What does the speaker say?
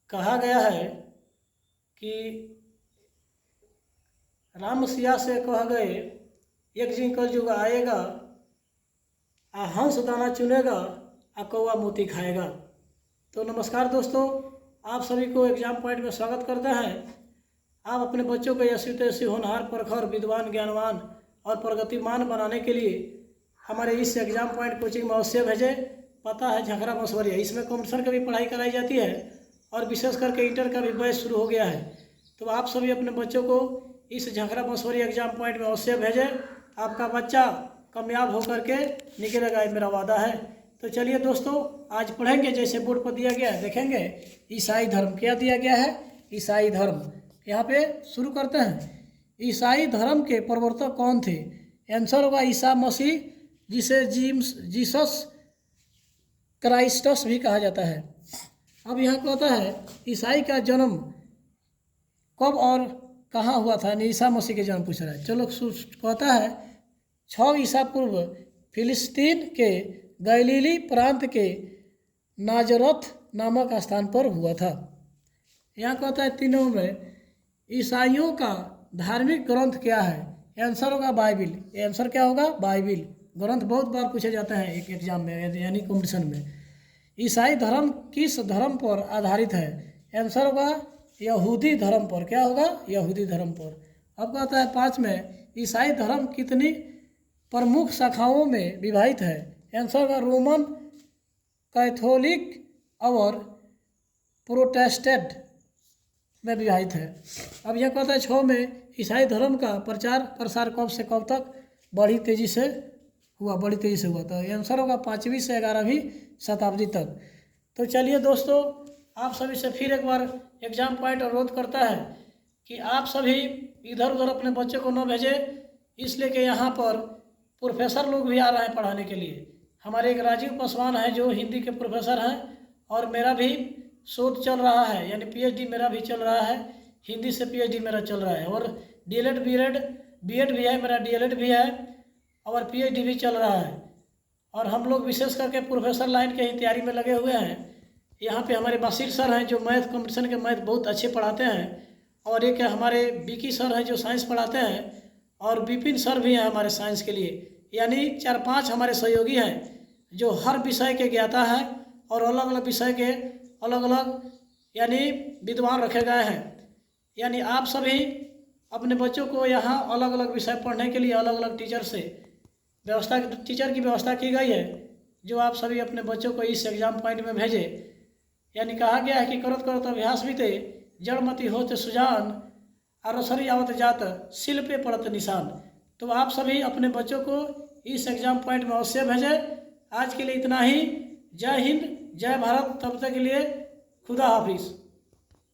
कहा गया है कि राम सिया से कह गए, एक दिन कल युग आएगा, आ हंस दाना चुनेगा, आ कौआ मोती खाएगा। तो नमस्कार दोस्तों, आप सभी को एग्जाम पॉइंट में स्वागत करते हैं। आप अपने बच्चों को ऐसी तैसी होनहार, प्रखर, विद्वान, ज्ञानवान और प्रगतिमान बनाने के लिए हमारे इस एग्जाम पॉइंट कोचिंग में अवश्य भेजें। पता है झखरा मसवरिया, इसमें कॉम्पिटिशन की भी पढ़ाई कराई जाती है और विशेष करके इंटर का भी बैच शुरू हो गया है। तो आप सभी अपने बच्चों को इस झखरा मसवरिया एग्जाम पॉइंट में अवश्य भेजें। आपका बच्चा कामयाब होकर के निकलेगा, ये मेरा वादा है। तो चलिए दोस्तों, आज पढ़ेंगे जैसे बोर्ड पर दिया गया है, देखेंगे ईसाई धर्म क्या दिया गया है। ईसाई धर्म यहाँ पे शुरू करते हैं। ईसाई धर्म के प्रवर्तक कौन थे? आंसर होगा ईसा मसीह, जिसे जीसस क्राइस्टस भी कहा जाता है। अब यहाँ कहता है ईसाई का जन्म कब और कहाँ हुआ था, यानी ईसा मसीह के जन्म पूछ रहा है। चलो कहता है 6 ईसा पूर्व फिलिस्तीन के गलीली प्रांत के नाजरत नामक स्थान पर हुआ था। यहाँ कहता है तीनों में ईसाइयों का धार्मिक ग्रंथ क्या है? आंसर होगा बाइबिल। आंसर क्या होगा? बाइबिल। ग्रंथ बहुत बार पूछे जाते हैं एक एग्जाम में, यानी कॉम्पिटिशन में। ईसाई धर्म किस धर्म पर आधारित है? आंसर होगा यहूदी धर्म पर। क्या होगा? यहूदी धर्म पर। अब कहता है 5 में ईसाई धर्म कितनी प्रमुख शाखाओं में विभाजित है? आंसर होगा रोमन कैथोलिक और प्रोटेस्टेंट में विभाजित है। अब यह कहता है 6 में ईसाई धर्म का प्रचार प्रसार कब से कब तक बड़ी तेजी से हुआ? तो आंसर होगा 5वीं से 11वीं शताब्दी तक। तो चलिए दोस्तों, आप सभी से फिर एक बार एग्जाम पॉइंट अनुरोध करता है कि आप सभी इधर उधर अपने बच्चों को न भेजें, इसलिए कि यहाँ पर प्रोफेसर लोग भी आ रहे हैं पढ़ाने के लिए। हमारे एक राजीव पासवान है जो हिंदी के प्रोफेसर हैं, और मेरा भी शोध चल रहा है, यानी पीएचडी मेरा भी चल रहा है। हिंदी से पीएचडी मेरा चल रहा है, और डीएलएड बीएड भी है, मेरा डीएलएड भी है और पीएचडी भी चल रहा है। और हम लोग विशेष करके प्रोफेसर लाइन के ही तैयारी में लगे हुए हैं। यहाँ पे हमारे बासिर सर हैं जो मैथ कॉम्पिटिशन के मैथ बहुत अच्छे पढ़ाते हैं, और एक हमारे विकी सर हैं जो साइंस पढ़ाते हैं, और विपिन सर भी हैं हमारे साइंस के लिए। यानी 4-5 हमारे सहयोगी हैं जो हर विषय के ज्ञाता हैं, और अलग अलग विषय के अलग अलग यानी विद्वान रखे गए हैं। यानी आप सभी अपने बच्चों को यहाँ अलग अलग विषय पढ़ने के लिए अलग अलग टीचर की व्यवस्था की गई है, जो आप सभी अपने बच्चों को इस एग्जाम पॉइंट में भेजें। यानी कहा गया है कि करत करत अभ्यास बीते, जड़मती होते सुजान, आरसरी आवत जात, सिल पे पड़त निशान। तो आप सभी अपने बच्चों को इस एग्जाम पॉइंट में अवश्य भेजें। आज के लिए इतना ही। जय हिंद, जय भारत। तब तक के लिए खुदा हाफिज।